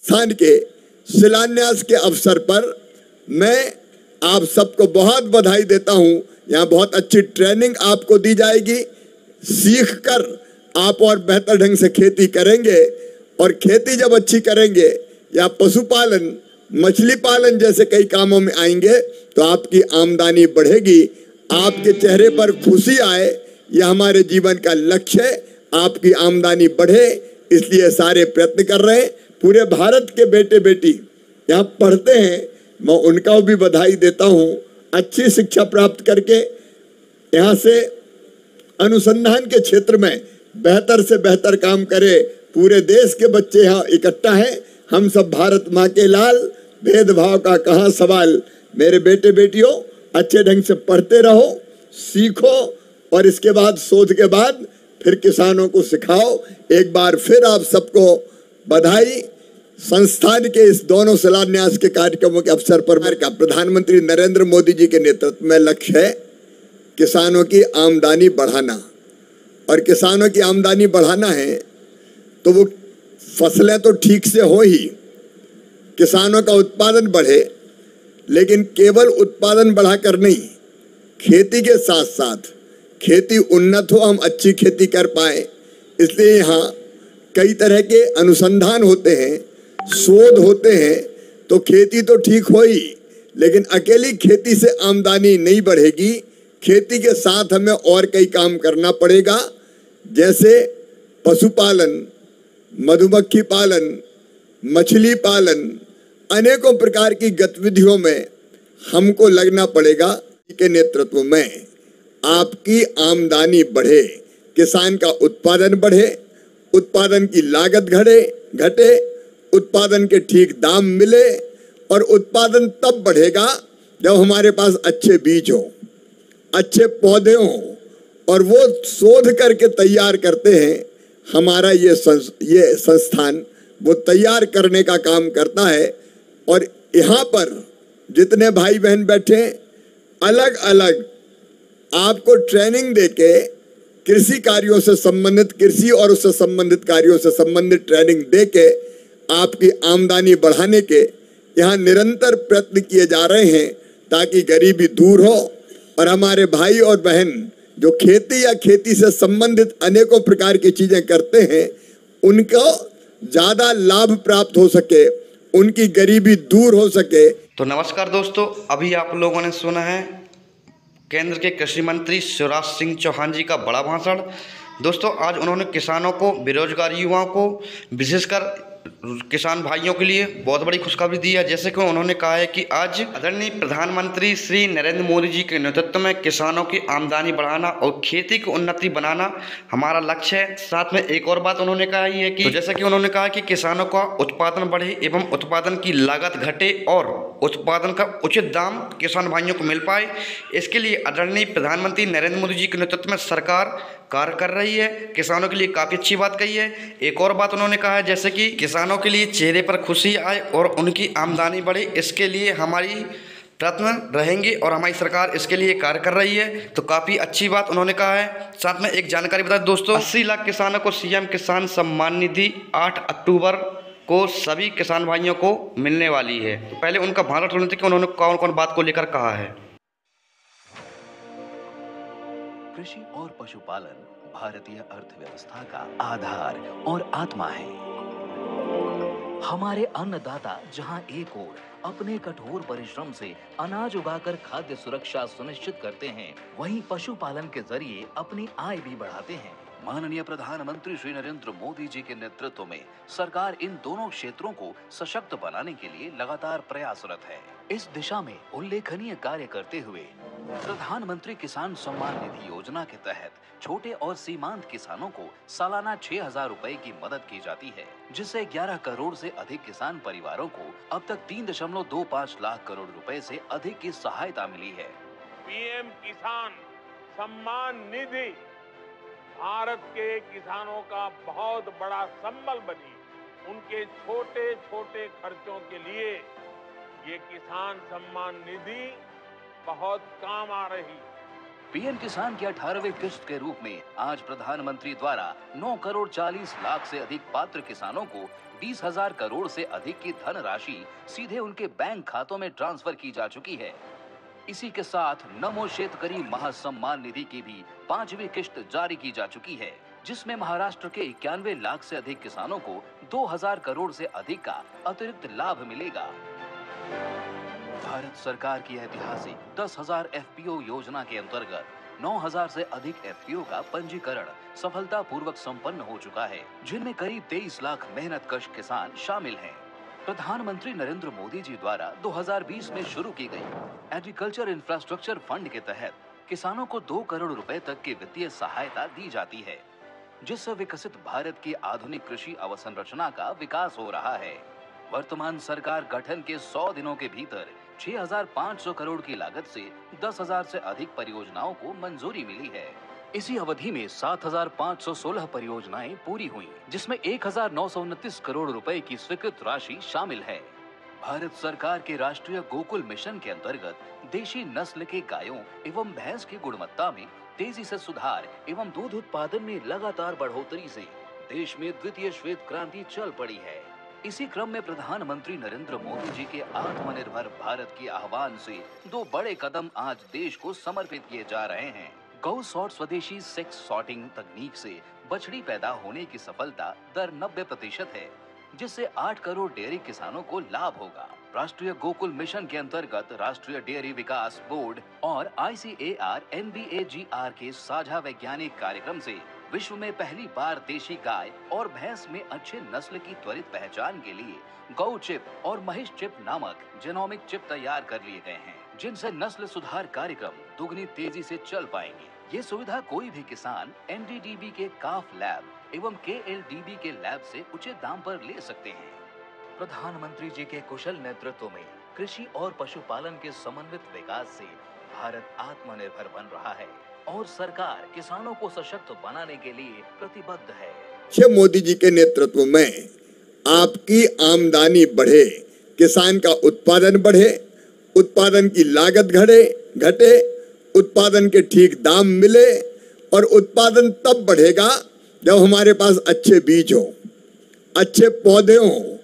संस्थान के शिलान्यास के अवसर पर मैं आप सबको बहुत बधाई देता हूं। यहाँ बहुत अच्छी ट्रेनिंग आपको दी जाएगी, सीख कर आप और बेहतर ढंग से खेती करेंगे, और खेती जब अच्छी करेंगे या पशुपालन, मछली पालन जैसे कई कामों में आएंगे तो आपकी आमदनी बढ़ेगी, आपके चेहरे पर खुशी आए, यह हमारे जीवन का लक्ष्य है। आपकी आमदनी बढ़े, इसलिए सारे प्रयत्न कर रहे हैं। पूरे भारत के बेटे बेटी यहाँ पढ़ते हैं, मैं उनका भी बधाई देता हूँ। अच्छी शिक्षा प्राप्त करके यहाँ से अनुसंधान के क्षेत्र में बेहतर से बेहतर काम करे। पूरे देश के बच्चे यहाँ इकट्ठा हैं। हम सब भारत माँ के लाल, भेदभाव का कहाँ सवाल। मेरे बेटे बेटियों, अच्छे ढंग से पढ़ते रहो, सीखो, और इसके बाद शोध के बाद फिर किसानों को सिखाओ। एक बार फिर आप सबको बधाई। संस्थान के इस दोनों शिलान्यास के कार्यक्रमों के अवसर पर का प्रधानमंत्री नरेंद्र मोदी जी के नेतृत्व में लक्ष्य है किसानों की आमदनी बढ़ाना। और किसानों की आमदनी बढ़ाना है तो वो फसलें तो ठीक से हो ही, किसानों का उत्पादन बढ़े, लेकिन केवल उत्पादन बढ़ाकर नहीं, खेती के साथ साथ खेती उन्नत हो, हम अच्छी खेती कर पाए। इसलिए यहाँ कई तरह के अनुसंधान होते हैं, शोध होते हैं। तो खेती तो ठीक हो ही, लेकिन अकेली खेती से आमदनी नहीं बढ़ेगी। खेती के साथ हमें और कई काम करना पड़ेगा, जैसे पशुपालन, मधुमक्खी पालन, मछली पालन, अनेकों प्रकार की गतिविधियों में हमको लगना पड़ेगा। के नेतृत्व में आपकी आमदनी बढ़े, किसान का उत्पादन बढ़े, उत्पादन की लागत घटे, उत्पादन के ठीक दाम मिले। और उत्पादन तब बढ़ेगा जब हमारे पास अच्छे बीज हो, अच्छे पौधे हों, और वो शोध करके तैयार करते हैं। हमारा ये संस्थान वो तैयार करने का काम करता है। और यहाँ पर जितने भाई बहन बैठे, अलग अलग आपको ट्रेनिंग देके कृषि कार्यों से संबंधित, कृषि और उससे संबंधित कार्यों से संबंधित ट्रेनिंग देके आपकी आमदनी बढ़ाने के यहाँ निरंतर प्रयत्न किए जा रहे हैं, ताकि गरीबी दूर हो और हमारे भाई और बहन जो खेती या खेती से संबंधित अनेकों प्रकार की चीजें करते हैं, उनको ज्यादा लाभ प्राप्त हो सके, उनकी गरीबी दूर हो सके। तो नमस्कार दोस्तों, अभी आप लोगों ने सुना है केंद्र के कृषि मंत्री शिवराज सिंह चौहान जी का बड़ा भाषण। दोस्तों, आज उन्होंने किसानों को, बेरोजगार युवाओं को, विशेषकर किसान भाइयों के लिए बहुत बड़ी खुशखबरी दी है। जैसे कि उन्होंने कहा है कि आज आदरणीय प्रधानमंत्री श्री नरेंद्र मोदी जी के नेतृत्व में किसानों की आमदनी बढ़ाना और खेती की उन्नति बनाना हमारा लक्ष्य है। साथ में एक और बात उन्होंने कहा है कि जैसे कि उन्होंने कहा कि किसानों का उत्पादन बढ़े एवं उत्पादन की लागत घटे और उत्पादन का उचित दाम किसान भाइयों को मिल पाए। इसके लिए आदरणीय प्रधानमंत्री नरेंद्र मोदी जी के नेतृत्व में सरकार कार्य कर रही है। किसानों के लिए काफ़ी अच्छी बात कही है। एक और बात उन्होंने कहा है, जैसे कि किसानों के लिए चेहरे पर खुशी आए और उनकी आमदनी बढ़े, इसके लिए हमारी प्रयत्न रहेंगे और हमारी सरकार इसके लिए कार्य कर रही है। तो काफ़ी अच्छी बात उन्होंने कहा है। साथ में एक जानकारी बता दें दोस्तों, 80 लाख किसानों को सीएम किसान सम्मान निधि 8 अक्टूबर को सभी किसान भाइयों को मिलने वाली है। तो पहले उनका भाषण सुनते कि उन्होंने कौन कौन बात को लेकर कहा है। कृषि और पशुपालन भारतीय अर्थव्यवस्था का आधार और आत्मा है। हमारे अन्नदाता जहां एक ओर अपने कठोर परिश्रम से अनाज उगाकर खाद्य सुरक्षा सुनिश्चित करते हैं, वहीं पशुपालन के जरिए अपनी आय भी बढ़ाते हैं। माननीय प्रधानमंत्री श्री नरेंद्र मोदी जी के नेतृत्व में सरकार इन दोनों क्षेत्रों को सशक्त बनाने के लिए लगातार प्रयासरत है। इस दिशा में उल्लेखनीय कार्य करते हुए प्रधानमंत्री किसान सम्मान निधि योजना के तहत छोटे और सीमांत किसानों को सालाना 6,000 रुपए की मदद की जाती है, जिससे 11 करोड़ से अधिक किसान परिवारों को अब तक 3.25 लाख करोड़ रुपए से अधिक की सहायता मिली है। पीएम किसान सम्मान निधि भारत के किसानों का बहुत बड़ा संबल बनी। उनके छोटे छोटे खर्चों के लिए ये किसान सम्मान निधि बहुत काम आ रही। पीएम किसान की 18वीं किश्त के रूप में आज प्रधानमंत्री द्वारा 9 करोड़ 40 लाख से अधिक पात्र किसानों को 20,000 करोड़ से अधिक की धनराशि सीधे उनके बैंक खातों में ट्रांसफर की जा चुकी है। इसी के साथ नमो शेतकरी महासम्मान निधि की भी 5वीं किश्त जारी की जा चुकी है, जिसमें महाराष्ट्र के 91 लाख से अधिक किसानों को 2,000 करोड़ से अधिक का अतिरिक्त लाभ मिलेगा। भारत सरकार की ऐतिहासिक 10,000 FPO योजना के अंतर्गत 9,000 से अधिक FPO का पंजीकरण सफलतापूर्वक संपन्न हो चुका है, जिनमें करीब 23 लाख मेहनतकश किसान शामिल हैं। प्रधानमंत्री नरेंद्र मोदी जी द्वारा 2020 में शुरू की गई एग्रीकल्चर इंफ्रास्ट्रक्चर फंड के तहत किसानों को 2 करोड़ रुपए तक की वित्तीय सहायता दी जाती है, जिससे विकसित भारत की आधुनिक कृषि अवसंरचना का विकास हो रहा है। वर्तमान सरकार गठन के 100 दिनों के भीतर 6,500 करोड़ की लागत से 10,000 से अधिक परियोजनाओं को मंजूरी मिली है। इसी अवधि में 7,516 परियोजनाएं पूरी हुई, जिसमें 1,929 करोड़ रुपए की स्वीकृत राशि शामिल है। भारत सरकार के राष्ट्रीय गोकुल मिशन के अंतर्गत देशी नस्ल के गायों एवं भैंस की गुणवत्ता में तेजी से सुधार एवं दूध उत्पादन में लगातार बढ़ोतरी से देश में द्वितीय श्वेत क्रांति चल पड़ी है। इसी क्रम में प्रधानमंत्री नरेंद्र मोदी जी के आत्मनिर्भर भारत के आह्वान से 2 बड़े कदम आज देश को समर्पित किए जा रहे हैं। गौ सॉर्ट स्वदेशी सेक्स सॉर्टिंग तकनीक से बछड़ी पैदा होने की सफलता दर 90% है, जिससे 8 करोड़ डेयरी किसानों को लाभ होगा। राष्ट्रीय गोकुल मिशन के अंतर्गत राष्ट्रीय डेयरी विकास बोर्ड और ICAR NBAGR के साझा वैज्ञानिक कार्यक्रम से विश्व में पहली बार देशी गाय और भैंस में अच्छे नस्ल की त्वरित पहचान के लिए गौ चिप और महिष चिप नामक जेनोमिक चिप तैयार कर लिए गए हैं, जिनसे नस्ल सुधार कार्यक्रम दुगनी तेजी से चल पाएंगे। ये सुविधा कोई भी किसान NDDB के काफ लैब एवं KLDB के लैब से उचित दाम पर ले सकते हैं। प्रधानमंत्री जी के कुशल नेतृत्व में कृषि और पशुपालन के समन्वित विकास से भारत आत्मनिर्भर बन रहा है और सरकार किसानों को सशक्त बनाने के लिए प्रतिबद्ध है। मोदी जी के नेतृत्व में आपकी आमदनी बढ़े, किसान का उत्पादन बढ़े, उत्पादन की लागत घटे, उत्पादन के ठीक दाम मिले, और उत्पादन तब बढ़ेगा जब हमारे पास अच्छे बीज हो, अच्छे पौधे हों,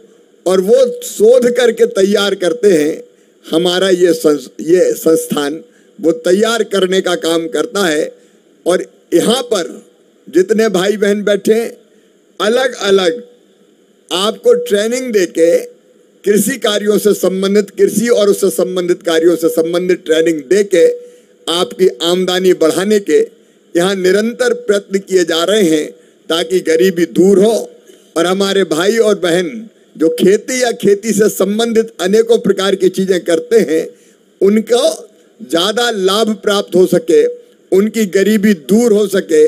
और वो शोध करके तैयार करते हैं। हमारा ये संस्थान वो तैयार करने का काम करता है। और यहाँ पर जितने भाई बहन बैठे, अलग अलग आपको ट्रेनिंग देके कृषि कार्यों से संबंधित, कृषि और उससे संबंधित कार्यों से संबंधित ट्रेनिंग देके आपकी आमदनी बढ़ाने के यहाँ निरंतर प्रयत्न किए जा रहे हैं, ताकि गरीबी दूर हो और हमारे भाई और बहन जो खेती या खेती से संबंधित अनेकों प्रकार की चीजें करते हैं, उनको ज्यादा लाभ प्राप्त हो सके, उनकी गरीबी दूर हो सके।